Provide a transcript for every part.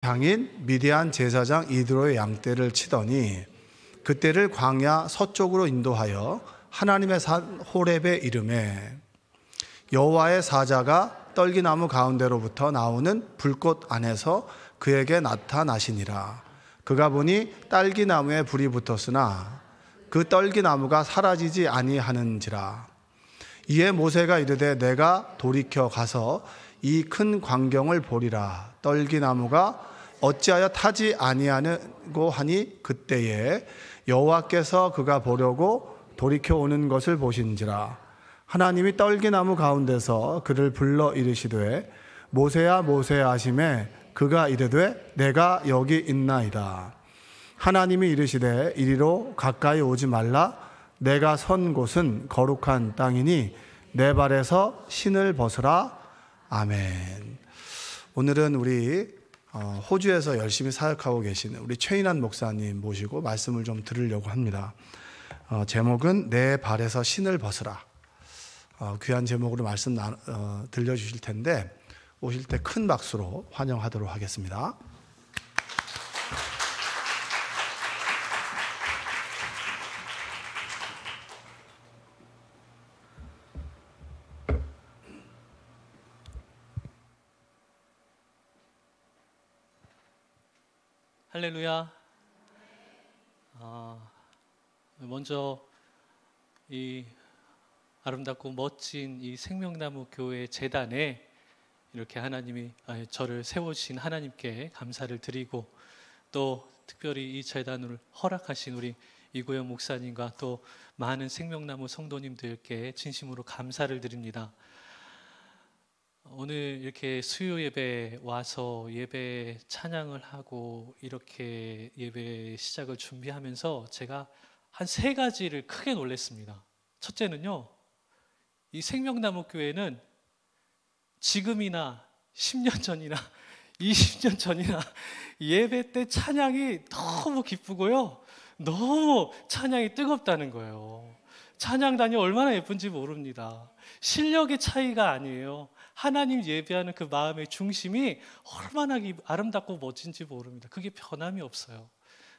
장인 미디안 제사장 이드로의 양떼를 치더니 그떼를 광야 서쪽으로 인도하여 하나님의 산 호렙에 이르매 여호와의 사자가 떨기나무 가운데로부터 나오는 불꽃 안에서 그에게 나타나시니라. 그가 보니 딸기나무에 불이 붙었으나 그 떨기나무가 사라지지 아니하는지라. 이에 모세가 이르되 내가 돌이켜 가서 이 큰 광경을 보리라. 떨기나무가 어찌하여 타지 아니하고 하니 그때에 여호와께서 그가 보려고 돌이켜 오는 것을 보신지라. 하나님이 떨기나무 가운데서 그를 불러 이르시되 모세야 모세야 하시매 그가 이르되 내가 여기 있나이다. 하나님이 이르시되 이리로 가까이 오지 말라. 내가 선 곳은 거룩한 땅이니 내 발에서 신을 벗으라. 아멘. 오늘은 우리 호주에서 열심히 사역하고 계시는 우리 최인한 목사님 모시고 말씀을 좀 들으려고 합니다. 제목은 내 발에서 신을 벗으라. 귀한 제목으로 말씀 들려주실 텐데 오실 때 큰 박수로 환영하도록 하겠습니다. 할렐루야. 먼저 이 아름답고 멋진 이 생명나무 교회 재단에 이렇게 하나님이 저를 세우신 하나님께 감사를 드리고 또 특별히 이 재단을 허락하신 우리 이구영 목사님과 또 많은 생명나무 성도님들께 진심으로 감사를 드립니다. 오늘 이렇게 수요 예배 와서 예배 찬양을 하고 이렇게 예배 시작을 준비하면서 제가 한 3가지를 크게 놀랐습니다. 첫째는요, 이 생명나무 교회는 지금이나 10년 전이나 20년 전이나 예배 때 찬양이 너무 기쁘고요, 너무 찬양이 뜨겁다는 거예요. 찬양단이 얼마나 예쁜지 모릅니다. 실력의 차이가 아니에요. 하나님 예배하는 그 마음의 중심이 얼마나 아름답고 멋진지 모릅니다. 그게 변함이 없어요.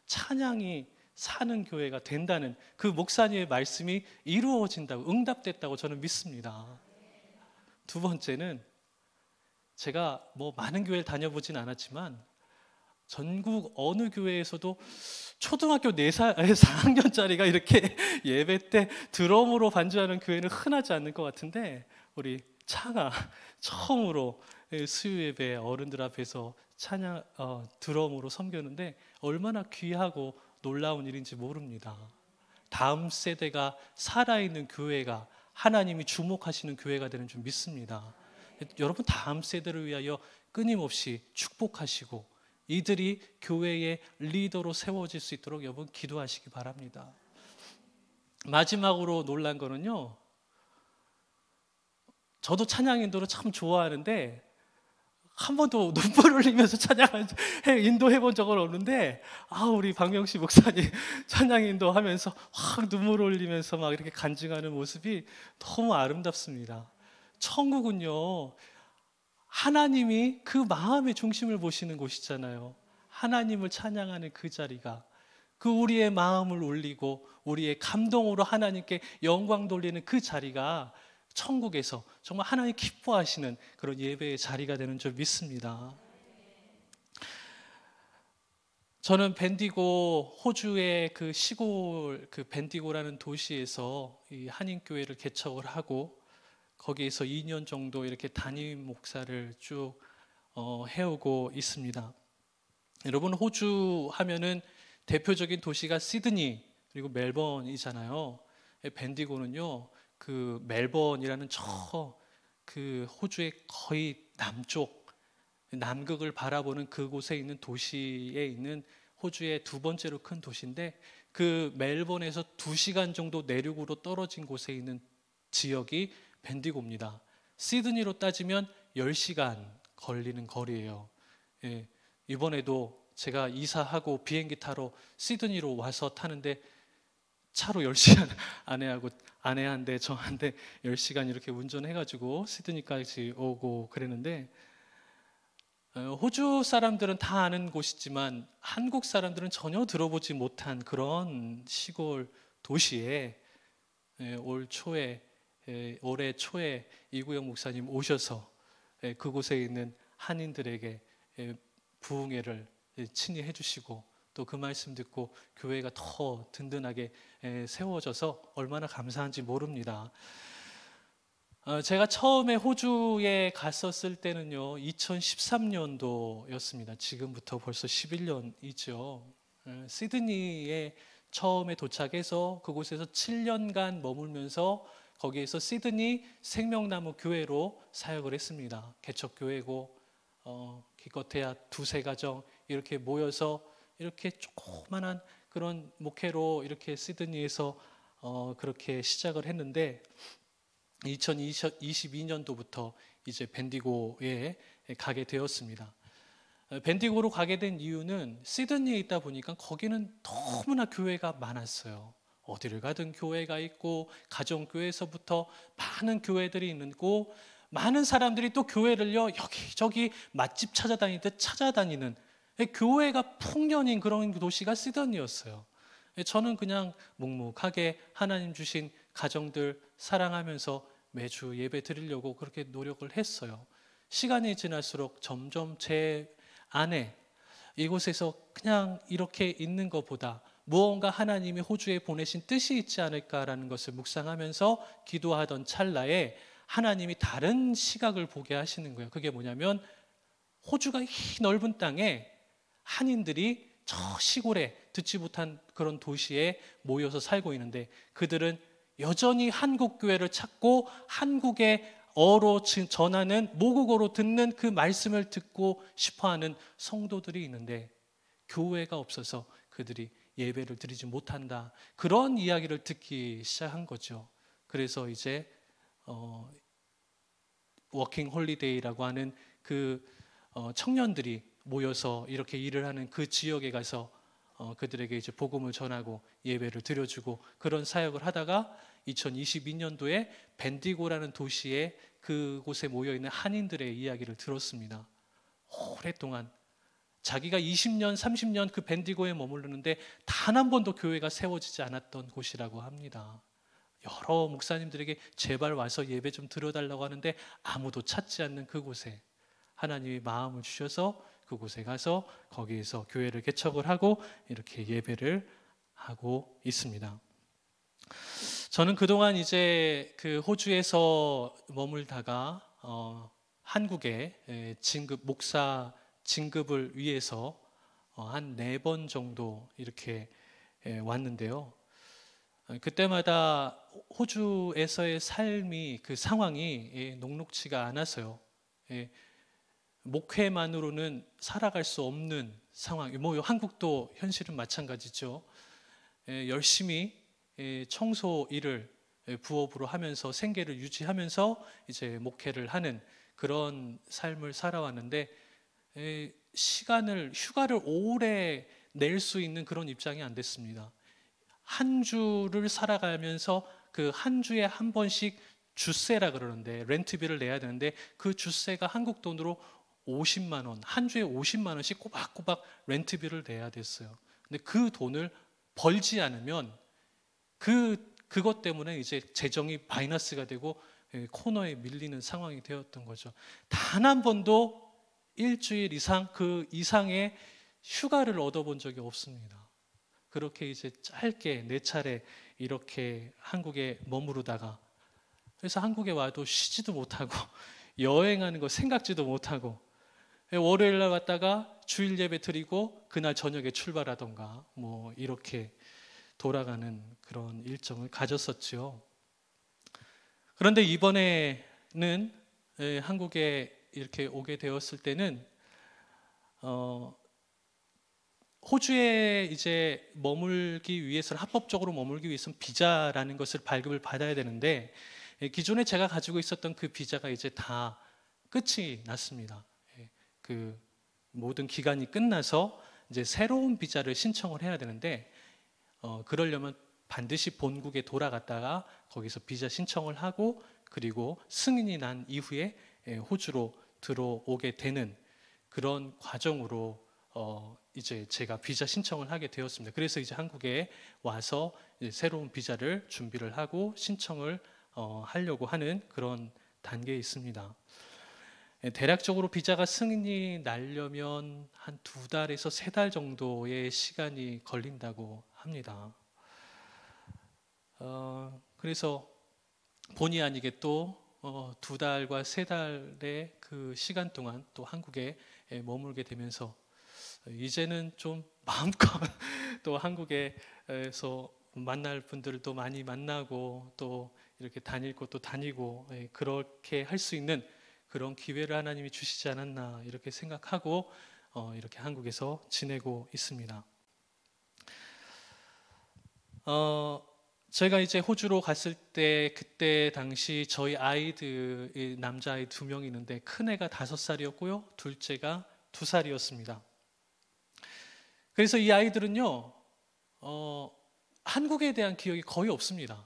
찬양이 사는 교회가 된다는 그 목사님의 말씀이 이루어진다고, 응답됐다고 저는 믿습니다. 두 번째는 제가 많은 교회를 다녀보진 않았지만 전국 어느 교회에서도 초등학교 4학년짜리가 이렇게 예배 때 드럼으로 반주하는 교회는 흔하지 않을 것 같은데 우리 차가 처음으로 수요 예배 어른들 앞에서 찬양 드럼으로 섬겼는데 얼마나 귀하고 놀라운 일인지 모릅니다. 다음 세대가 살아있는 교회가 하나님이 주목하시는 교회가 되는 줄 믿습니다. 여러분 다음 세대를 위하여 끊임없이 축복하시고 이들이 교회의 리더로 세워질 수 있도록 여러분 기도하시기 바랍니다. 마지막으로 놀란 거는요, 저도 찬양 인도를 참 좋아하는데 한 번도 눈물 흘리면서 찬양을 인도해 본 적은 없는데 우리 박명식 목사님 찬양 인도하면서 확 눈물 흘리면서 막 이렇게 간증하는 모습이 너무 아름답습니다. 천국은요, 하나님이 그 마음의 중심을 보시는 곳이잖아요. 하나님을 찬양하는 그 자리가, 그 우리의 마음을 울리고 우리의 감동으로 하나님께 영광 돌리는 그 자리가 천국에서 정말 하나님 기뻐하시는 그런 예배의 자리가 되는 줄 믿습니다. 저는 벤디고, 호주의 그 시골 그 벤디고라는 도시에서 이 한인교회를 개척을 하고 거기에서 2년 정도 이렇게 담임 목사를 쭉 해오고 있습니다. 여러분, 호주 하면은 대표적인 도시가 시드니 그리고 멜번이잖아요. 벤디고는요, 그 멜번이라는 그 호주의 거의 남쪽, 남극을 바라보는 그곳에 있는 도시에 있는 호주의 2번째로 큰 도시인데 그 멜번에서 2시간 정도 내륙으로 떨어진 곳에 있는 지역이 벤디고입니다. 시드니로 따지면 10시간 걸리는 거리예요. 이번에도 제가 이사하고 비행기 타러 시드니로 와서 타는데 차로 10시간 아내한테 저한테 10시간 이렇게 운전해가지고 시드니까지 오고 그랬는데 호주 사람들은 다 아는 곳이지만 한국 사람들은 전혀 들어보지 못한 그런 시골 도시에 올해 초에 이구영 목사님 오셔서 그곳에 있는 한인들에게 부흥회를 친히 해주시고 또 그 말씀 듣고 교회가 더 든든하게 세워져서 얼마나 감사한지 모릅니다. 제가 처음에 호주에 갔었을 때는요 2013년도였습니다. 지금부터 벌써 11년이죠. 시드니에 처음에 도착해서 그곳에서 7년간 머물면서 거기에서 시드니 생명나무 교회로 사역을 했습니다. 개척교회고 기껏해야 두세 가정 이렇게 모여서 이렇게 조그만한 그런 목회로 이렇게 시드니에서 그렇게 시작을 했는데 2022년도부터 이제 벤디고에 가게 되었습니다. 벤디고로 가게 된 이유는 시드니에 있다 보니까 거기는 너무나 교회가 많았어요. 어디를 가든 교회가 있고 가정교회에서부터 많은 교회들이 있고 많은 사람들이 또 교회를요 여기저기 맛집 찾아다니듯 찾아다니는 교회가 풍년인 그런 도시가 시드니였어요. 저는 그냥 묵묵하게 하나님 주신 가정들 사랑하면서 매주 예배 드리려고 그렇게 노력을 했어요. 시간이 지날수록 점점 제 안에 이곳에서 그냥 이렇게 있는 것보다 무언가 하나님이 호주에 보내신 뜻이 있지 않을까라는 것을 묵상하면서 기도하던 찰나에 하나님이 다른 시각을 보게 하시는 거예요. 그게 뭐냐면 호주가 이 넓은 땅에 한인들이 저 시골에 듣지 못한 그런 도시에 모여서 살고 있는데 그들은 여전히 한국 교회를 찾고 한국의 어로 전하는 모국어로 듣는 그 말씀을 듣고 싶어하는 성도들이 있는데 교회가 없어서 그들이 예배를 드리지 못한다. 그런 이야기를 듣기 시작한 거죠. 그래서 이제 워킹 홀리데이라고 하는 그 청년들이 모여서 이렇게 일을 하는 그 지역에 가서 그들에게 이제 복음을 전하고 예배를 드려주고 그런 사역을 하다가 2022년도에 벤디고라는 도시에 그곳에 모여 있는 한인들의 이야기를 들었습니다. 오랫동안 자기가 20년, 30년 그 벤디고에 머무르는데 단 한 번도 교회가 세워지지 않았던 곳이라고 합니다. 여러 목사님들에게 제발 와서 예배 좀 드려달라고 하는데 아무도 찾지 않는 그곳에 하나님이 마음을 주셔서 그곳에 가서 거기에서 교회를 개척을 하고 이렇게 예배를 하고 있습니다. 저는 그동안 이제 그 호주에서 머물다가 한국에 목사 진급을 위해서 한 4번 정도 이렇게 왔는데요. 그때마다 호주에서의 삶이 그 상황이 녹록지가 않아서요. 목회만으로는 살아갈 수 없는 상황. 뭐 한국도 현실은 마찬가지죠. 열심히 청소 일을 부업으로 하면서 생계를 유지하면서 이제 목회를 하는 그런 삶을 살아왔는데 휴가를 오래 낼 수 있는 그런 입장이 안 됐습니다. 한 주를 살아가면서 그 한 주에 한 번씩 주세라 그러는데 렌트비를 내야 되는데 그 주세가 한국 돈으로 50만 원, 한 주에 50만 원씩 꼬박꼬박 렌트비를 내야 됐어요. 근데 그 돈을 벌지 않으면 그것 때문에 이제 재정이 마이너스가 되고 코너에 밀리는 상황이 되었던 거죠. 단 한 번도 일주일 이상 그 이상의 휴가를 얻어본 적이 없습니다. 그렇게 이제 짧게 4차례 이렇게 한국에 머무르다가 그래서 한국에 와도 쉬지도 못하고 여행하는 거 생각지도 못하고 월요일 날 왔다가 주일 예배 드리고 그날 저녁에 출발하던가 뭐 이렇게 돌아가는 그런 일정을 가졌었죠. 그런데 이번에는 한국에 이렇게 오게 되었을 때는 호주에 이제 머물기 위해서는 합법적으로 머물기 위해서는 비자라는 것을 발급을 받아야 되는데 기존에 제가 가지고 있었던 그 비자가 이제 다 끝이 났습니다. 그 모든 기간이 끝나서 이제 새로운 비자를 신청을 해야 되는데 그러려면 반드시 본국에 돌아갔다가 거기서 비자 신청을 하고 그리고 승인이 난 이후에 호주로 들어오게 되는 그런 과정으로 이제 제가 비자 신청을 하게 되었습니다. 그래서 이제 한국에 와서 이제 새로운 비자를 준비를 하고 신청을 하려고 하는 그런 단계에 있습니다. 대략적으로 비자가 승인이 나려면 한 2달에서 3달 정도의 시간이 걸린다고 합니다. 그래서 본의 아니게 또 2달과 3달의 그 시간 동안 또 한국에 머물게 되면서 이제는 좀 마음껏 또 한국에서 만날 분들도 많이 만나고 또 이렇게 다닐 곳도 다니고 그렇게 할 수 있는 그런 기회를 하나님이 주시지 않았나 이렇게 생각하고 이렇게 한국에서 지내고 있습니다. 제가 이제 호주로 갔을 때 그때 당시 저희 아이들 남자아이 2명이 있는데 큰애가 5살이었고요 둘째가 2살이었습니다. 그래서 이 아이들은요 한국에 대한 기억이 거의 없습니다.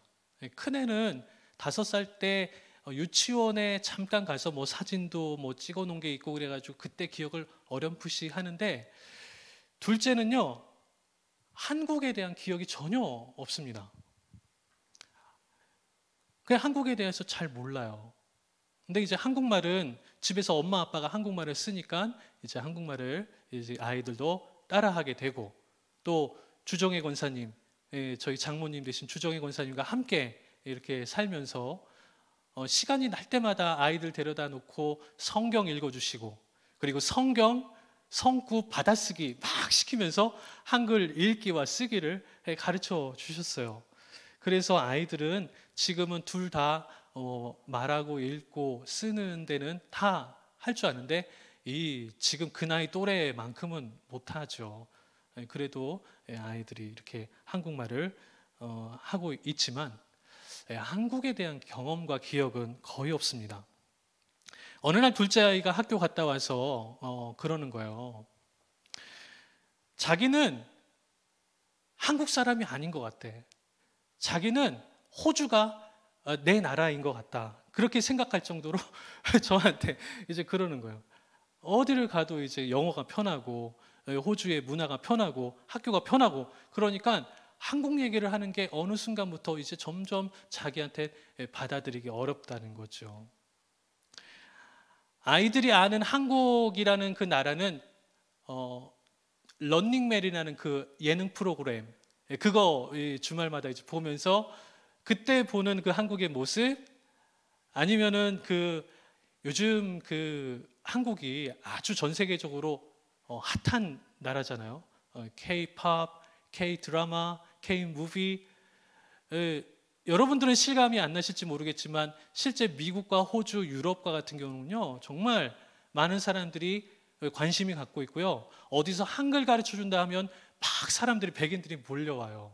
큰애는 5살 때 유치원에 잠깐 가서 뭐 사진도 뭐 찍어 놓은 게 있고 그래가지고 그때 기억을 어렴풋이 하는데 둘째는요 한국에 대한 기억이 전혀 없습니다. 그냥 한국에 대해서 잘 몰라요. 근데 이제 한국말은 집에서 엄마 아빠가 한국말을 쓰니까 이제 한국말을 이제 아이들도 따라하게 되고 또 주정혜 권사님, 저희 장모님 되신 주정혜 권사님과 함께 이렇게 살면서 시간이 날 때마다 아이들 데려다 놓고 성경 읽어주시고 그리고 성구 받아쓰기 막 시키면서 한글 읽기와 쓰기를 가르쳐 주셨어요. 그래서 아이들은 지금은 둘 다 말하고 읽고 쓰는 데는 다 할 줄 아는데 지금 그 나이 또래만큼은 못하죠. 그래도 아이들이 이렇게 한국말을 하고 있지만 한국에 대한 경험과 기억은 거의 없습니다. 어느 날 둘째 아이가 학교 갔다 와서 그러는 거예요. 자기는 한국 사람이 아닌 것 같아. 자기는 호주가 내 나라인 것 같다. 그렇게 생각할 정도로 저한테 이제 그러는 거예요. 어디를 가도 이제 영어가 편하고 호주의 문화가 편하고 학교가 편하고 그러니까 한국 얘기를 하는 게 어느 순간부터 이제 점점 자기한테 받아들이기 어렵다는 거죠. 아이들이 아는 한국이라는 그 나라는 런닝맨이라는 그 예능 프로그램 그거 주말마다 이제 보면서 그때 보는 그 한국의 모습 아니면은 그 요즘 그 한국이 아주 전 세계적으로 핫한 나라잖아요. K-팝, K-드라마, K-무비 여러분들은 실감이 안 나실지 모르겠지만 실제 미국과 호주, 유럽과 같은 경우는요 정말 많은 사람들이 관심이 갖고 있고요. 어디서 한글 가르쳐 준다 하면 막 사람들이 백인들이 몰려와요.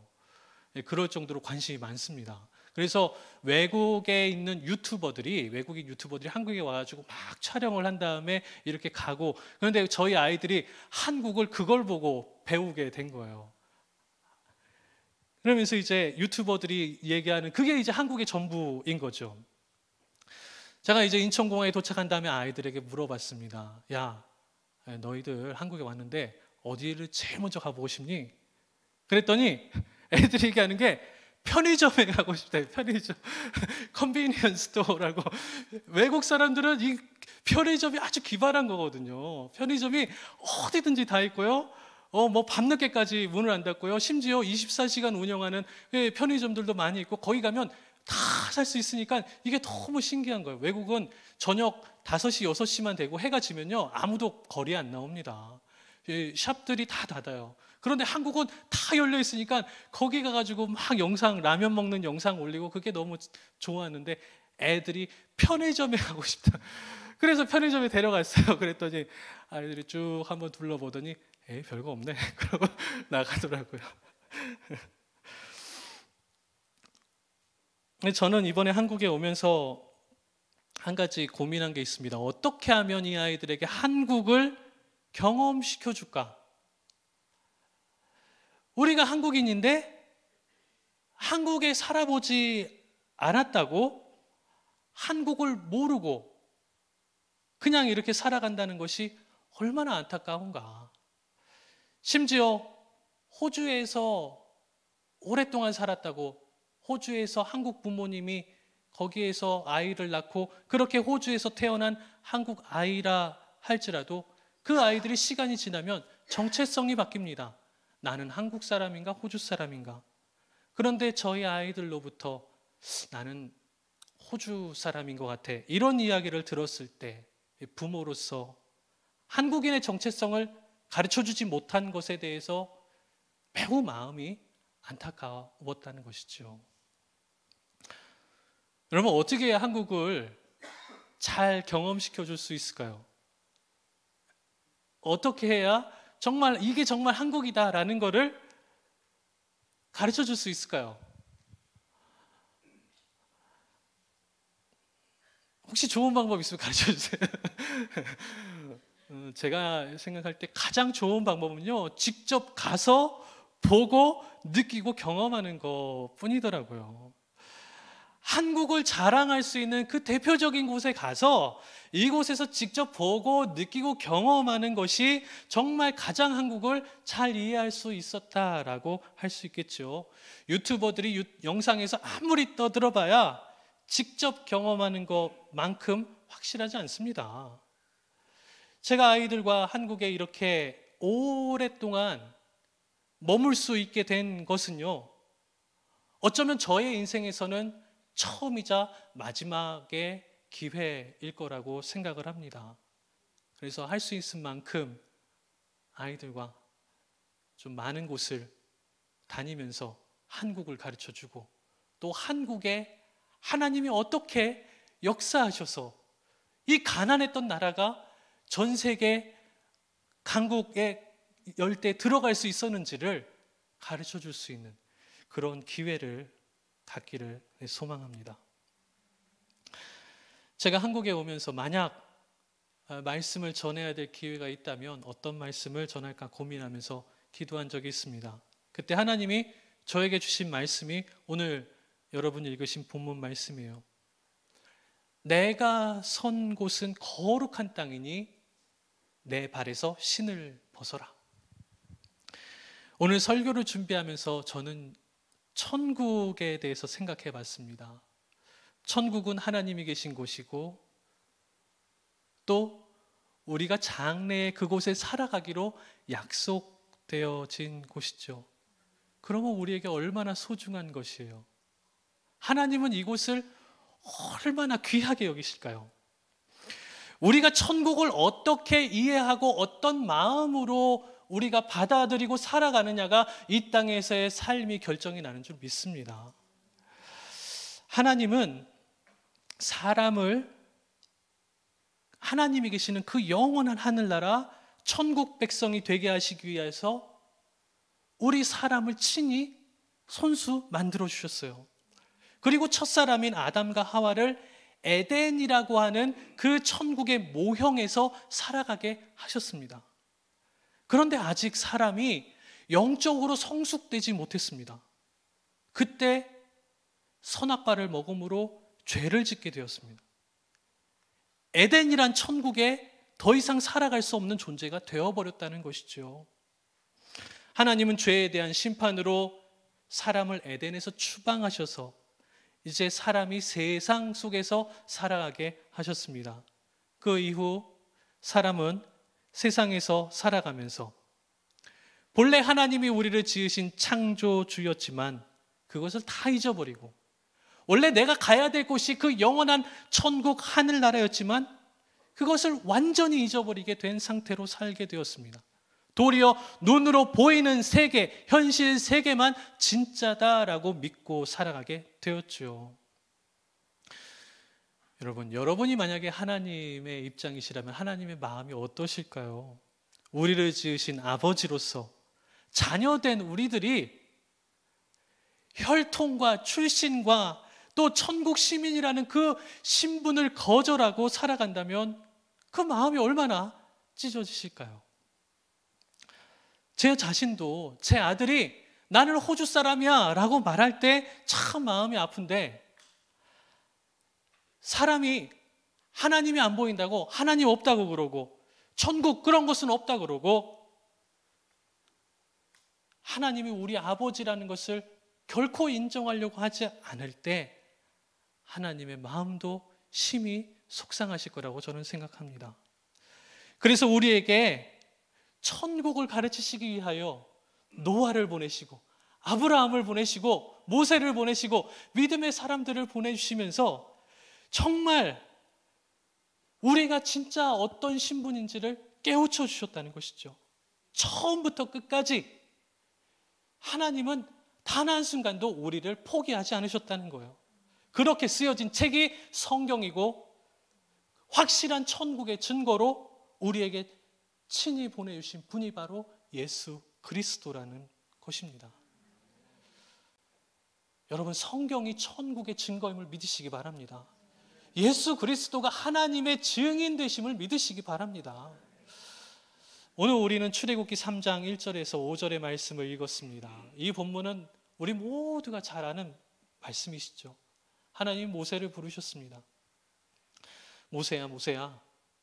그럴 정도로 관심이 많습니다. 그래서 외국인 유튜버들이 한국에 와가지고 막 촬영을 한 다음에 이렇게 가고 그런데 저희 아이들이 한국을 그걸 보고 배우게 된 거예요. 그러면서 이제 유튜버들이 얘기하는 그게 이제 한국의 전부인 거죠. 제가 이제 인천공항에 도착한 다음에 아이들에게 물어봤습니다. 야, 너희들 한국에 왔는데 어디를 제일 먼저 가보고 싶니? 그랬더니 애들이 얘기하는 게 편의점에 가고 싶다. 편의점, 컨비니언스 스토어라고. 외국 사람들은 이 편의점이 아주 기발한 거거든요. 편의점이 어디든지 다 있고요. 뭐 밤늦게까지 문을 안 닫고요. 심지어 24시간 운영하는 편의점들도 많이 있고 거기 가면 다 살 수 있으니까 이게 너무 신기한 거예요. 외국은 저녁 5시, 6시만 되고 해가 지면요 아무도 거리에 안 나옵니다. 샵들이 다 닫아요. 그런데 한국은 다 열려 있으니까 거기 가가지고 막 라면 먹는 영상 올리고 그게 너무 좋았는데 애들이 편의점에 가고 싶다. 그래서 편의점에 데려갔어요. 그랬더니 아이들이 쭉 한번 둘러보더니 별거 없네. 그러고 나가더라고요. 저는 이번에 한국에 오면서 한 가지 고민한 게 있습니다. 어떻게 하면 이 아이들에게 한국을 경험시켜 줄까? 우리가 한국인인데 한국에 살아보지 않았다고 한국을 모르고 그냥 이렇게 살아간다는 것이 얼마나 안타까운가. 심지어 호주에서 오랫동안 살았다고, 호주에서 한국 부모님이 거기에서 아이를 낳고 그렇게 호주에서 태어난 한국 아이라 할지라도 그 아이들이 시간이 지나면 정체성이 바뀝니다. 나는 한국 사람인가 호주 사람인가. 그런데 저희 아이들로부터 나는 호주 사람인 것 같아, 이런 이야기를 들었을 때 부모로서 한국인의 정체성을 가르쳐주지 못한 것에 대해서 매우 마음이 안타까웠다는 것이죠. 여러분, 어떻게 해야 한국을 잘 경험시켜 줄 수 있을까요? 어떻게 해야 정말 이게 정말 한국이다라는 것을 가르쳐 줄 수 있을까요? 혹시 좋은 방법 있으면 가르쳐 주세요. 제가 생각할 때 가장 좋은 방법은요, 직접 가서 보고 느끼고 경험하는 것 뿐이더라고요. 한국을 자랑할 수 있는 그 대표적인 곳에 가서 이곳에서 직접 보고 느끼고 경험하는 것이 정말 가장 한국을 잘 이해할 수 있었다라고 할 수 있겠죠. 유튜버들이 영상에서 아무리 떠들어봐야 직접 경험하는 것만큼 확실하지 않습니다. 제가 아이들과 한국에 이렇게 오랫동안 머물 수 있게 된 것은요, 어쩌면 저의 인생에서는 처음이자 마지막의 기회일 거라고 생각을 합니다. 그래서 할 수 있을 만큼 아이들과 좀 많은 곳을 다니면서 한국을 가르쳐주고, 또 한국에 하나님이 어떻게 역사하셔서 이 가난했던 나라가 전 세계 강국의 열대에 들어갈 수 있었는지를 가르쳐 줄 수 있는 그런 기회를 갖기를 소망합니다. 제가 한국에 오면서 만약 말씀을 전해야 될 기회가 있다면 어떤 말씀을 전할까 고민하면서 기도한 적이 있습니다. 그때 하나님이 저에게 주신 말씀이 오늘 여러분 읽으신 본문 말씀이에요. 내가 선 곳은 거룩한 땅이니 내 발에서 신을 벗어라. 오늘 설교를 준비하면서 저는 천국에 대해서 생각해 봤습니다. 천국은 하나님이 계신 곳이고, 또 우리가 장래에 그곳에 살아가기로 약속되어진 곳이죠. 그러면 우리에게 얼마나 소중한 것이에요. 하나님은 이곳을 얼마나 귀하게 여기실까요? 우리가 천국을 어떻게 이해하고 어떤 마음으로 우리가 받아들이고 살아가느냐가 이 땅에서의 삶이 결정이 나는 줄 믿습니다. 하나님은 사람을, 하나님이 계시는 그 영원한 하늘나라 천국 백성이 되게 하시기 위해서 우리 사람을 친히 손수 만들어 주셨어요. 그리고 첫사람인 아담과 하와를 에덴이라고 하는 그 천국의 모형에서 살아가게 하셨습니다. 그런데 아직 사람이 영적으로 성숙되지 못했습니다. 그때 선악과를 먹음으로 죄를 짓게 되었습니다. 에덴이란 천국에 더 이상 살아갈 수 없는 존재가 되어버렸다는 것이죠. 하나님은 죄에 대한 심판으로 사람을 에덴에서 추방하셔서 이제 사람이 세상 속에서 살아가게 하셨습니다. 그 이후 사람은 세상에서 살아가면서 본래 하나님이 우리를 지으신 창조주였지만 그것을 다 잊어버리고, 원래 내가 가야 될 곳이 그 영원한 천국 하늘나라였지만 그것을 완전히 잊어버리게 된 상태로 살게 되었습니다. 도리어 눈으로 보이는 세계, 현실 세계만 진짜다라고 믿고 살아가게 되었죠. 여러분, 여러분이 만약에 하나님의 입장이시라면 하나님의 마음이 어떠실까요? 우리를 지으신 아버지로서 자녀된 우리들이 혈통과 출신과 또 천국 시민이라는 그 신분을 거절하고 살아간다면 그 마음이 얼마나 찢어지실까요? 제 자신도 제 아들이 나는 호주 사람이야 라고 말할 때 참 마음이 아픈데, 사람이 하나님이 안 보인다고 하나님 없다고 그러고 천국 그런 것은 없다 그러고 하나님이 우리 아버지라는 것을 결코 인정하려고 하지 않을 때 하나님의 마음도 심히 속상하실 거라고 저는 생각합니다. 그래서 우리에게 천국을 가르치시기 위하여 노아를 보내시고 아브라함을 보내시고 모세를 보내시고 믿음의 사람들을 보내주시면서 정말 우리가 진짜 어떤 신분인지를 깨우쳐 주셨다는 것이죠. 처음부터 끝까지 하나님은 단 한순간도 우리를 포기하지 않으셨다는 거예요. 그렇게 쓰여진 책이 성경이고 확실한 천국의 증거로 우리에게 친히 보내주신 분이 바로 예수 그리스도라는 것입니다. 여러분, 성경이 천국의 증거임을 믿으시기 바랍니다. 예수 그리스도가 하나님의 증인 되심을 믿으시기 바랍니다. 오늘 우리는 출애굽기 3장 1절에서 5절의 말씀을 읽었습니다. 이 본문은 우리 모두가 잘 아는 말씀이시죠. 하나님 모세를 부르셨습니다. 모세야 모세야,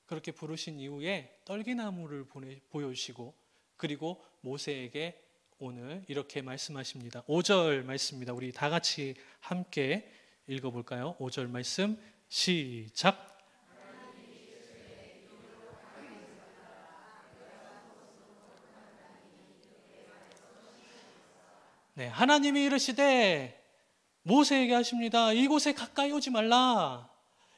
그렇게 부르신 이후에 떨기나무를 보여주시고 그리고 모세에게 오늘 이렇게 말씀하십니다. 5절 말씀입니다. 우리 다 같이 함께 읽어볼까요? 5절 말씀 시작. 네, 하나님이 이르시되 모세에게 하십니다. 이곳에 가까이 오지 말라.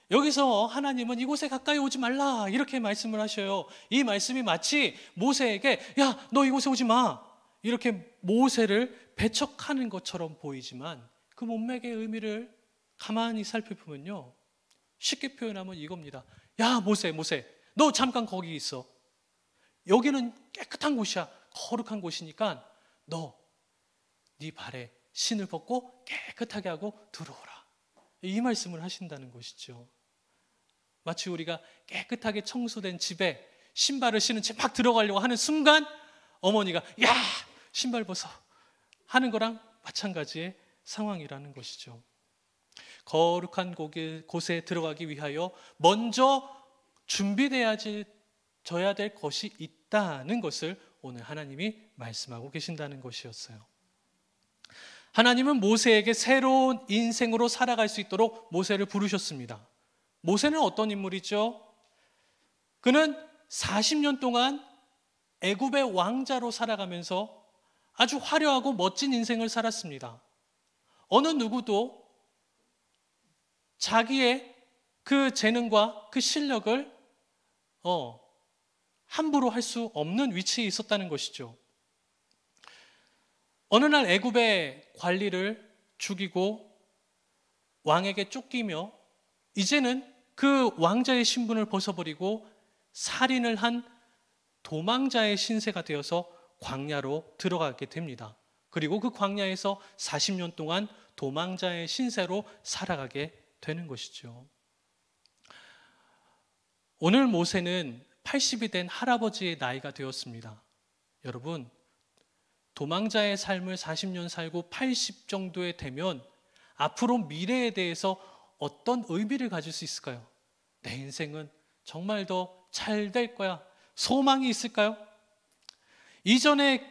여기서 하나님은 이곳에 가까이 오지 말라 이렇게 말씀을 하셔요. 이 말씀이 마치 모세에게 야, 너 이곳에 오지 마 이렇게 모세를 배척하는 것처럼 보이지만 그 문맥의 의미를 가만히 살펴보면요, 쉽게 표현하면 이겁니다. 야, 모세 너 잠깐 거기 있어. 여기는 깨끗한 곳이야. 거룩한 곳이니까 너 네 발에 신을 벗고 깨끗하게 하고 들어오라. 이 말씀을 하신다는 것이죠. 마치 우리가 깨끗하게 청소된 집에 신발을 신은 채 막 들어가려고 하는 순간 어머니가 야, 신발 벗어 하는 거랑 마찬가지의 상황이라는 것이죠. 거룩한 곳에 들어가기 위하여 먼저 준비되어야 될 것이 있다는 것을 오늘 하나님이 말씀하고 계신다는 것이었어요. 하나님은 모세에게 새로운 인생으로 살아갈 수 있도록 모세를 부르셨습니다. 모세는 어떤 인물이죠? 그는 40년 동안 애굽의 왕자로 살아가면서 아주 화려하고 멋진 인생을 살았습니다. 어느 누구도 자기의 그 재능과 그 실력을 함부로 할 수 없는 위치에 있었다는 것이죠. 어느 날 애굽의 관리를 죽이고 왕에게 쫓기며 이제는 그 왕자의 신분을 벗어버리고 살인을 한 도망자의 신세가 되어서 광야로 들어가게 됩니다. 그리고 그 광야에서 40년 동안 도망자의 신세로 살아가게 되는 것이죠. 오늘 모세는 80이 된 할아버지의 나이가 되었습니다. 여러분, 도망자의 삶을 40년 살고 80 정도에 되면 앞으로 미래에 대해서 어떤 의미를 가질 수 있을까요? 내 인생은 정말 더 잘 될 거야. 소망이 있을까요? 이전에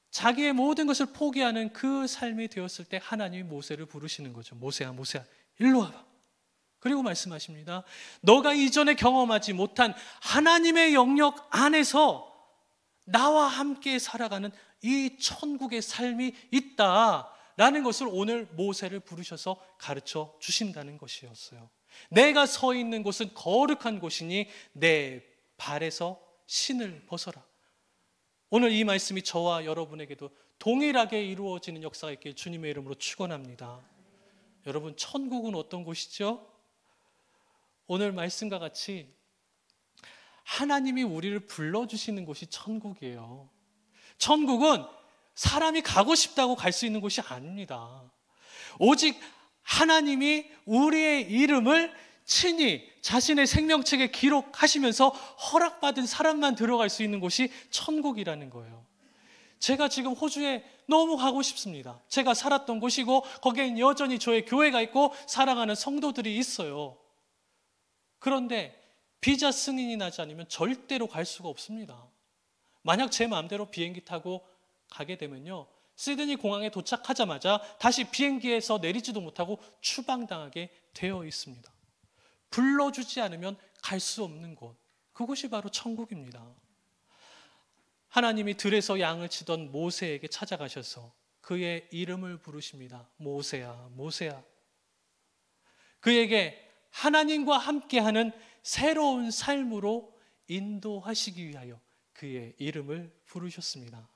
자기의 모든 것을 포기하는 그 삶이 되었을 때 하나님이 모세를 부르시는 거죠. 모세야 일로 와봐. 그리고 말씀하십니다. 너가 이전에 경험하지 못한 하나님의 영역 안에서 나와 함께 살아가는 이 천국의 삶이 있다라는 것을 오늘 모세를 부르셔서 가르쳐 주신다는 것이었어요. 내가 서 있는 곳은 거룩한 곳이니 내 발에서 신을 벗어라. 오늘 이 말씀이 저와 여러분에게도 동일하게 이루어지는 역사가 있길 주님의 이름으로 축원합니다. 여러분, 천국은 어떤 곳이죠? 오늘 말씀과 같이 하나님이 우리를 불러주시는 곳이 천국이에요. 천국은 사람이 가고 싶다고 갈 수 있는 곳이 아닙니다. 오직 하나님이 우리의 이름을 친히 자신의 생명책에 기록하시면서 허락받은 사람만 들어갈 수 있는 곳이 천국이라는 거예요. 제가 지금 호주에 너무 가고 싶습니다. 제가 살았던 곳이고 거기엔 여전히 저의 교회가 있고 살아가는 성도들이 있어요. 그런데 비자 승인이 나지 않으면 절대로 갈 수가 없습니다. 만약 제 마음대로 비행기 타고 가게 되면요, 시드니 공항에 도착하자마자 다시 비행기에서 내리지도 못하고 추방당하게 되어 있습니다. 불러주지 않으면 갈 수 없는 곳, 그곳이 바로 천국입니다. 하나님이 들에서 양을 치던 모세에게 찾아가셔서 그의 이름을 부르십니다. 모세야, 모세야. 그에게 하나님과 함께하는 새로운 삶으로 인도하시기 위하여 그의 이름을 부르셨습니다.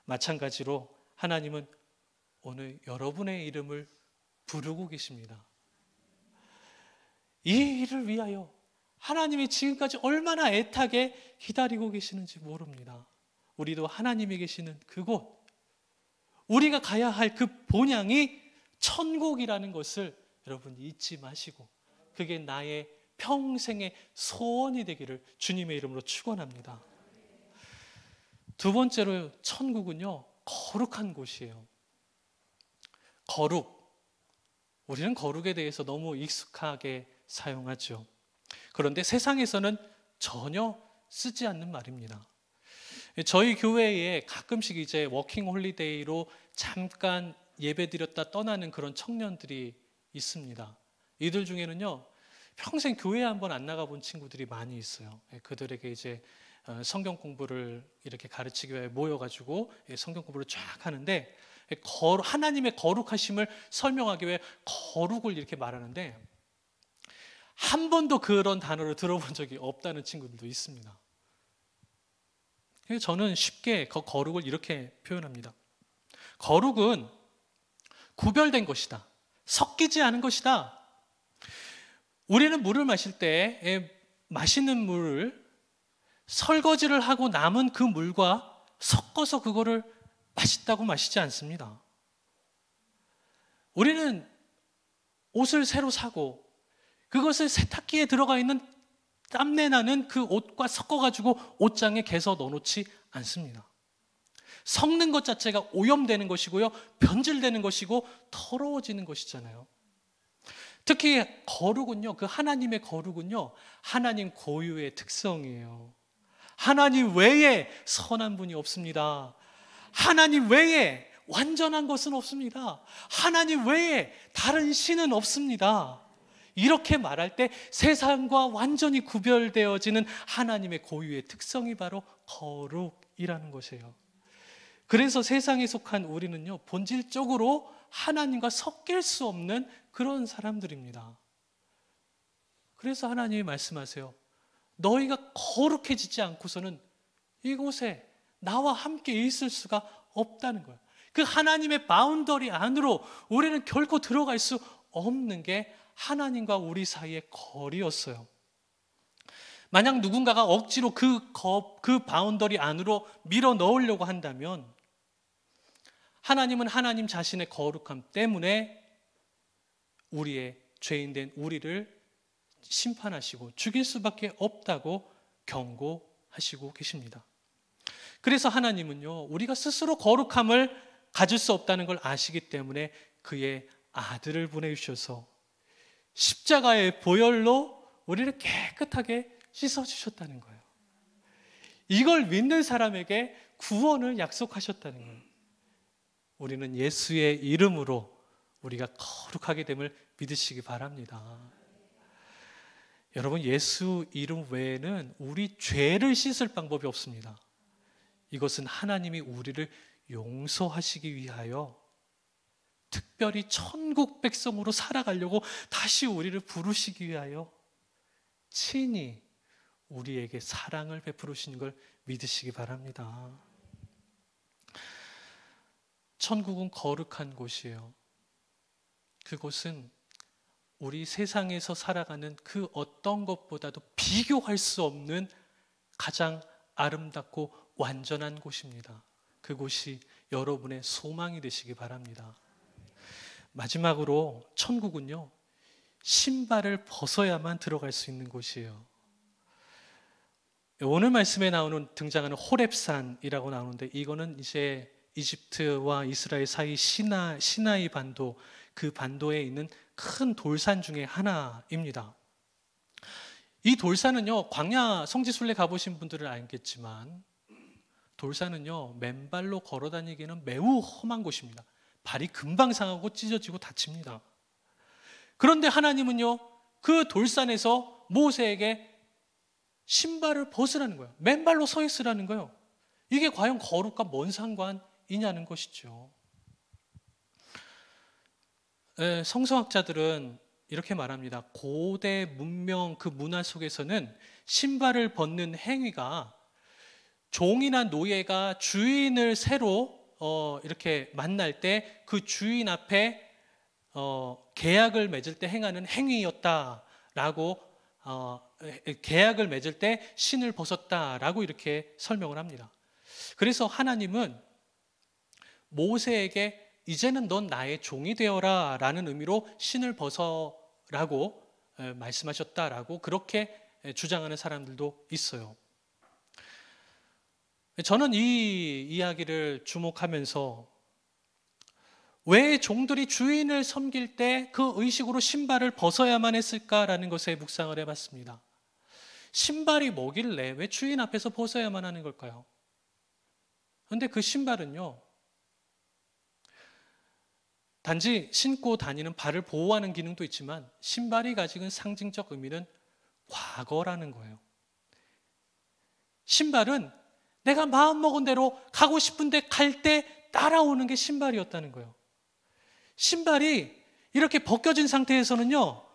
마찬가지로 하나님은 오늘 여러분의 이름을 부르고 계십니다. 이 일을 위하여 하나님이 지금까지 얼마나 애타게 기다리고 계시는지 모릅니다. 우리도 하나님이 계시는 그곳, 우리가 가야 할 그 본향이 천국이라는 것을 여러분 잊지 마시고, 그게 나의 평생의 소원이 되기를 주님의 이름으로 축원합니다. 두 번째로, 천국은요, 거룩한 곳이에요. 거룩. 우리는 거룩에 대해서 너무 익숙하게 사용하죠. 그런데 세상에서는 전혀 쓰지 않는 말입니다. 저희 교회에 가끔씩 이제 워킹 홀리데이로 잠깐 예배드렸다 떠나는 그런 청년들이 있습니다. 이들 중에는요, 평생 교회 한번 안 나가본 친구들이 많이 있어요. 그들에게 이제 성경 공부를 이렇게 가르치기 위해 모여가지고 성경 공부를 쫙 하는데, 하나님의 거룩하심을 설명하기 위해 거룩을 이렇게 말하는데 한 번도 그런 단어를 들어본 적이 없다는 친구들도 있습니다. 저는 쉽게 그 거룩을 이렇게 표현합니다. 거룩은 구별된 것이다. 섞이지 않은 것이다. 우리는 물을 마실 때 마시는 물을 설거지를 하고 남은 그 물과 섞어서 그거를 맛있다고 마시지 않습니다. 우리는 옷을 새로 사고 그것을 세탁기에 들어가 있는 땀내 나는 그 옷과 섞어가지고 옷장에 개서 넣어놓지 않습니다. 섞는 것 자체가 오염되는 것이고요, 변질되는 것이고 더러워지는 것이잖아요. 특히 거룩은요, 그 하나님의 거룩은요, 하나님 고유의 특성이에요. 하나님 외에 선한 분이 없습니다. 하나님 외에 완전한 것은 없습니다. 하나님 외에 다른 신은 없습니다. 이렇게 말할 때 세상과 완전히 구별되어지는 하나님의 고유의 특성이 바로 거룩이라는 것이에요. 그래서 세상에 속한 우리는요, 본질적으로 하나님과 섞일 수 없는 그런 사람들입니다. 그래서 하나님이 말씀하세요. 너희가 거룩해지지 않고서는 이곳에 나와 함께 있을 수가 없다는 거예요. 그 하나님의 바운더리 안으로 우리는 결코 들어갈 수 없는 게 하나님과 우리 사이의 거리였어요. 만약 누군가가 억지로 그 바운더리 안으로 밀어 넣으려고 한다면 하나님은 하나님 자신의 거룩함 때문에 우리의 죄인된 우리를 심판하시고 죽일 수밖에 없다고 경고하시고 계십니다. 그래서 하나님은요, 우리가 스스로 거룩함을 가질 수 없다는 걸 아시기 때문에 그의 아들을 보내주셔서 십자가의 보혈로 우리를 깨끗하게 씻어주셨다는 거예요. 이걸 믿는 사람에게 구원을 약속하셨다는 거예요. 우리는 예수의 이름으로 우리가 거룩하게 됨을 믿으시기 바랍니다. 여러분, 예수 이름 외에는 우리 죄를 씻을 방법이 없습니다. 이것은 하나님이 우리를 용서하시기 위하여 특별히 천국 백성으로 살아가려고 다시 우리를 부르시기 위하여 친히 우리에게 사랑을 베풀으신 걸 믿으시기 바랍니다. 천국은 거룩한 곳이에요. 그곳은 우리 세상에서 살아가는 그 어떤 것보다도 비교할 수 없는 가장 아름답고 완전한 곳입니다. 그곳이 여러분의 소망이 되시기 바랍니다. 마지막으로 천국은요, 신발을 벗어야만 들어갈 수 있는 곳이에요. 오늘 말씀에 등장하는 호렙산이라고 나오는데, 이거는 이제 이집트와 이스라엘 사이 시나이 반도, 그 반도에 있는 큰 돌산 중에 하나입니다. 이 돌산은요, 광야 성지순례 가보신 분들은 알겠지만 돌산은요, 맨발로 걸어 다니기는 매우 험한 곳입니다. 발이 금방 상하고 찢어지고 다칩니다. 그런데 하나님은요, 그 돌산에서 모세에게 신발을 벗으라는 거예요. 맨발로 서 있으라는 거예요. 이게 과연 거룩과 뭔 상관이냐는 것이죠. 성서학자들은 이렇게 말합니다. 고대 문명 그 문화 속에서는 신발을 벗는 행위가 종이나 노예가 주인을 새로 이렇게 만날 때 그 주인 앞에 계약을 맺을 때 행하는 행위였다라고, 계약을 맺을 때 신을 벗었다라고 이렇게 설명을 합니다. 그래서 하나님은 모세에게 이제는 넌 나의 종이 되어라 라는 의미로 신을 벗어라고 말씀하셨다라고 그렇게 주장하는 사람들도 있어요. 저는 이 이야기를 주목하면서 왜 종들이 주인을 섬길 때 그 의식으로 신발을 벗어야만 했을까라는 것에 묵상을 해봤습니다. 신발이 뭐길래 왜 주인 앞에서 벗어야만 하는 걸까요? 그런데 그 신발은요, 단지 신고 다니는 발을 보호하는 기능도 있지만 신발이 가지는 상징적 의미는 과거라는 거예요. 신발은 내가 마음먹은 대로 가고 싶은데 갈 때 따라오는 게 신발이었다는 거예요. 신발이 이렇게 벗겨진 상태에서는요,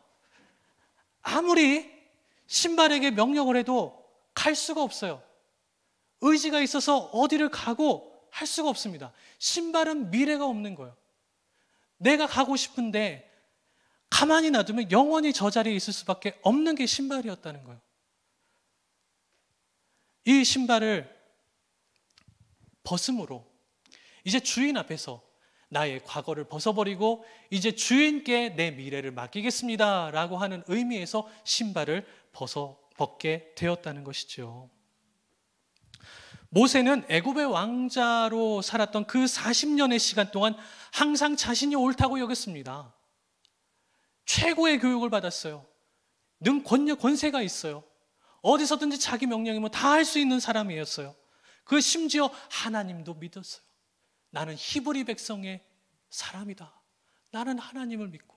아무리 신발에게 명령을 해도 갈 수가 없어요. 의지가 있어서 어디를 가고 할 수가 없습니다. 신발은 미래가 없는 거예요. 내가 가고 싶은데 가만히 놔두면 영원히 저 자리에 있을 수밖에 없는 게 신발이었다는 거예요. 이 신발을 벗음으로 이제 주인 앞에서 나의 과거를 벗어버리고 이제 주인께 내 미래를 맡기겠습니다 라고 하는 의미에서 신발을 벗게 되었다는 것이죠. 모세는 애굽의 왕자로 살았던 그 40년의 시간 동안 항상 자신이 옳다고 여겼습니다. 최고의 교육을 받았어요. 권세가 있어요. 어디서든지 자기 명령이면 다 할 수 있는 사람이었어요. 그 심지어 하나님도 믿었어요. 나는 히브리 백성의 사람이다. 나는 하나님을 믿고.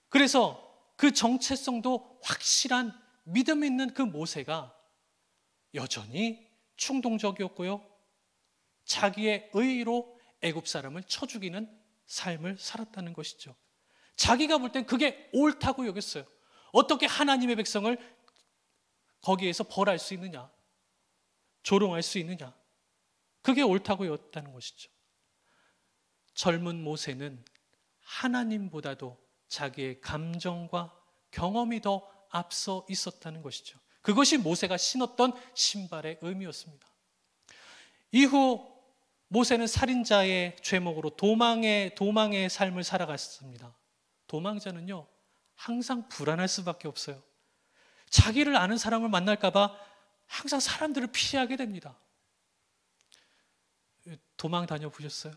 그래서 그 정체성도 확실한 믿음 있는 그 모세가 여전히 충동적이었고요, 자기의 의의로 애굽 사람을 쳐 죽이는 삶을 살았다는 것이죠. 자기가 볼 땐 그게 옳다고 여겼어요. 어떻게 하나님의 백성을 거기에서 벌할 수 있느냐, 조롱할 수 있느냐, 그게 옳다고 여겼다는 것이죠. 젊은 모세는 하나님보다도 자기의 감정과 경험이 더 앞서 있었다는 것이죠. 그것이 모세가 신었던 신발의 의미였습니다. 이후 모세는 살인자의 죄목으로 도망의 삶을 살아갔습니다. 도망자는요, 항상 불안할 수밖에 없어요. 자기를 아는 사람을 만날까 봐 항상 사람들을 피하게 됩니다. 도망 다녀보셨어요?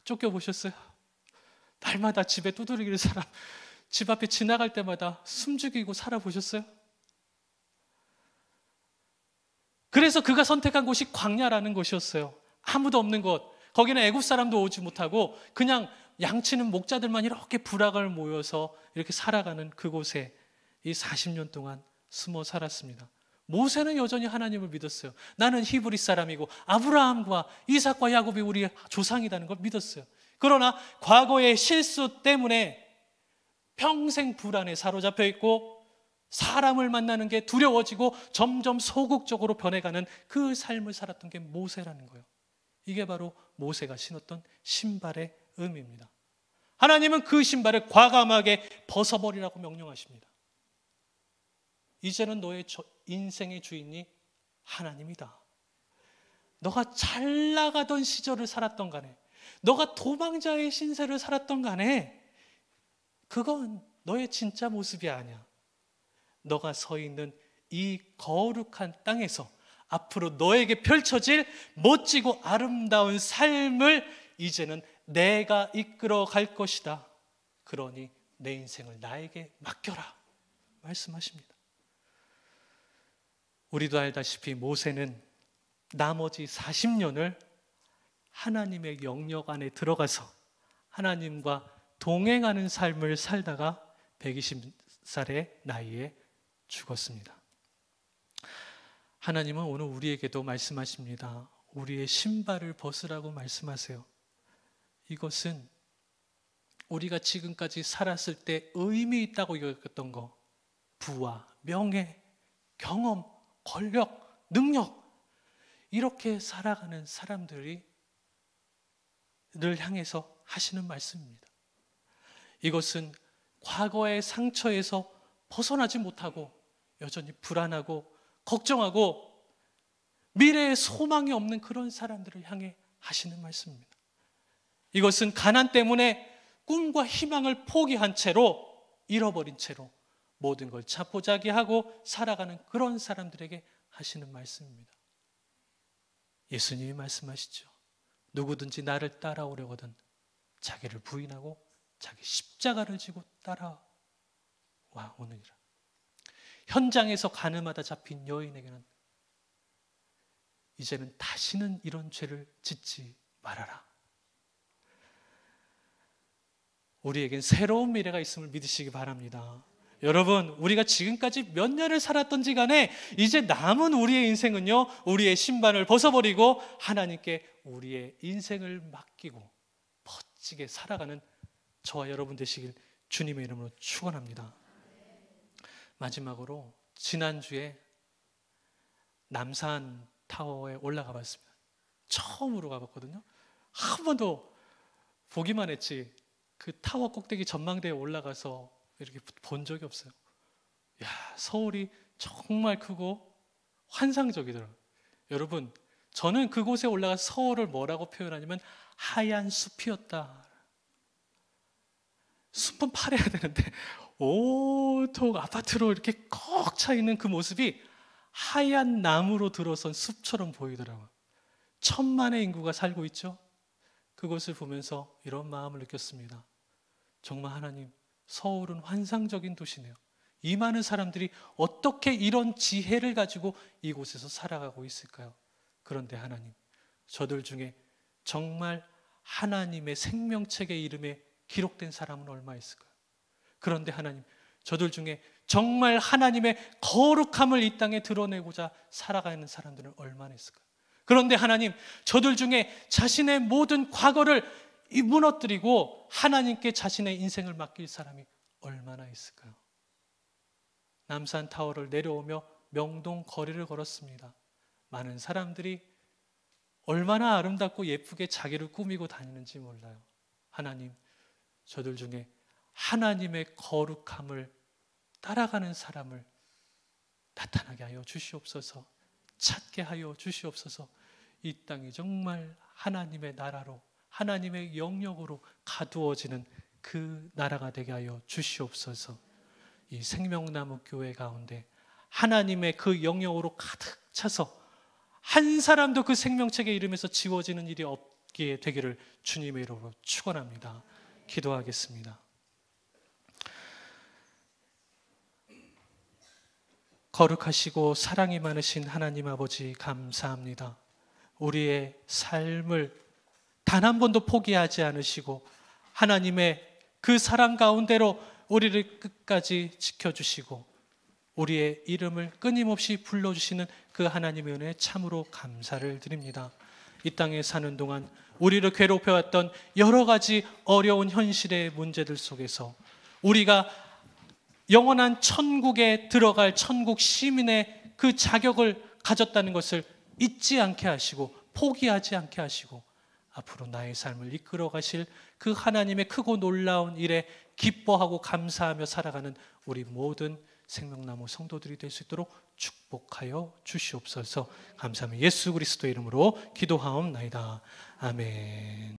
쫓겨보셨어요? 날마다 집에 두드리기를 사람, 집 앞에 지나갈 때마다 숨죽이고 살아보셨어요? 그래서 그가 선택한 곳이 광야라는 곳이었어요. 아무도 없는 곳. 거기는 애굽 사람도 오지 못하고 그냥 양치는 목자들만 이렇게 부락을 모여서 이렇게 살아가는 그곳에 이 40년 동안 숨어 살았습니다. 모세는 여전히 하나님을 믿었어요. 나는 히브리 사람이고 아브라함과 이삭과 야곱이 우리의 조상이라는 걸 믿었어요. 그러나 과거의 실수 때문에 평생 불안에 사로잡혀 있고 사람을 만나는 게 두려워지고 점점 소극적으로 변해가는 그 삶을 살았던 게 모세라는 거예요. 이게 바로 모세가 신었던 신발의 의미입니다. 하나님은 그 신발을 과감하게 벗어버리라고 명령하십니다. 이제는 너의 인생의 주인이 하나님이다. 너가 잘 나가던 시절을 살았던 간에, 너가 도망자의 신세를 살았던 간에 그건 너의 진짜 모습이 아니야. 너가 서 있는 이 거룩한 땅에서 앞으로 너에게 펼쳐질 멋지고 아름다운 삶을 이제는 내가 이끌어 갈 것이다. 그러니 내 인생을 나에게 맡겨라. 말씀하십니다. 우리도 알다시피 모세는 나머지 40년을 하나님의 영역 안에 들어가서 하나님과 동행하는 삶을 살다가 120살의 나이에 죽었습니다. 하나님은 오늘 우리에게도 말씀하십니다. 우리의 신발을 벗으라고 말씀하세요. 이것은 우리가 지금까지 살았을 때 의미 있다고 여겼던 거, 부와 명예, 경험, 권력, 능력, 이렇게 살아가는 사람들이 를 향해서 하시는 말씀입니다. 이것은 과거의 상처에서 벗어나지 못하고 여전히 불안하고 걱정하고 미래에 소망이 없는 그런 사람들을 향해 하시는 말씀입니다. 이것은 가난 때문에 꿈과 희망을 포기한 채로, 잃어버린 채로 모든 걸 자포자기하고 살아가는 그런 사람들에게 하시는 말씀입니다. 예수님이 말씀하시죠. 누구든지 나를 따라오려거든 자기를 부인하고 자기 십자가를 지고 따라와 오느니라. 현장에서 가늠하다 잡힌 여인에게는 이제는 다시는 이런 죄를 짓지 말아라. 우리에겐 새로운 미래가 있음을 믿으시기 바랍니다. 여러분, 우리가 지금까지 몇 년을 살았던지 간에 이제 남은 우리의 인생은요, 우리의 신발을 벗어버리고 하나님께 우리의 인생을 맡기고 멋지게 살아가는 저와 여러분 되시길 주님의 이름으로 축원합니다. 마지막으로 지난주에 남산 타워에 올라가 봤습니다. 처음으로 가봤거든요. 한 번도 보기만 했지 그 타워 꼭대기 전망대에 올라가서 이렇게 본 적이 없어요. 야, 서울이 정말 크고 환상적이더라고요. 여러분, 저는 그곳에 올라가서 서울을 뭐라고 표현하냐면 하얀 숲이었다. 숲은 파래야 되는데 온통 아파트로 이렇게 꽉 차 있는 그 모습이 하얀 나무로 들어선 숲처럼 보이더라고요. 천만의 인구가 살고 있죠. 그것을 보면서 이런 마음을 느꼈습니다. 정말 하나님, 서울은 환상적인 도시네요. 이 많은 사람들이 어떻게 이런 지혜를 가지고 이곳에서 살아가고 있을까요? 그런데 하나님, 저들 중에 정말 하나님의 생명책의 이름에 기록된 사람은 얼마 있을까요? 그런데 하나님, 저들 중에 정말 하나님의 거룩함을 이 땅에 드러내고자 살아가는 사람들은 얼마나 있을까요? 그런데 하나님, 저들 중에 자신의 모든 과거를 무너뜨리고 하나님께 자신의 인생을 맡길 사람이 얼마나 있을까요? 남산 타워를 내려오며 명동 거리를 걸었습니다. 많은 사람들이 얼마나 아름답고 예쁘게 자기를 꾸미고 다니는지 몰라요. 하나님, 저들 중에 하나님의 거룩함을 따라가는 사람을 나타나게 하여 주시옵소서. 찾게 하여 주시옵소서. 이 땅이 정말 하나님의 나라로, 하나님의 영역으로 가두어지는 그 나라가 되게 하여 주시옵소서. 이 생명나무 교회 가운데 하나님의 그 영역으로 가득 차서 한 사람도 그 생명책의 이름에서 지워지는 일이 없게 되기를 주님의 이름으로 축원합니다. 기도하겠습니다. 거룩하시고 사랑이 많으신 하나님 아버지, 감사합니다. 우리의 삶을 단 한 번도 포기하지 않으시고 하나님의 그 사랑 가운데로 우리를 끝까지 지켜주시고 우리의 이름을 끊임없이 불러주시는 그 하나님의 은혜에 참으로 감사를 드립니다. 이 땅에 사는 동안 우리를 괴롭혀왔던 여러 가지 어려운 현실의 문제들 속에서 우리가 영원한 천국에 들어갈 천국 시민의 그 자격을 가졌다는 것을 잊지 않게 하시고 포기하지 않게 하시고 앞으로 나의 삶을 이끌어 가실 그 하나님의 크고 놀라운 일에 기뻐하고 감사하며 살아가는 우리 모든 생명나무 성도들이 될 수 있도록 축복하여 주시옵소서. 감사합니다. 예수 그리스도의 이름으로 기도하옵나이다. 아멘.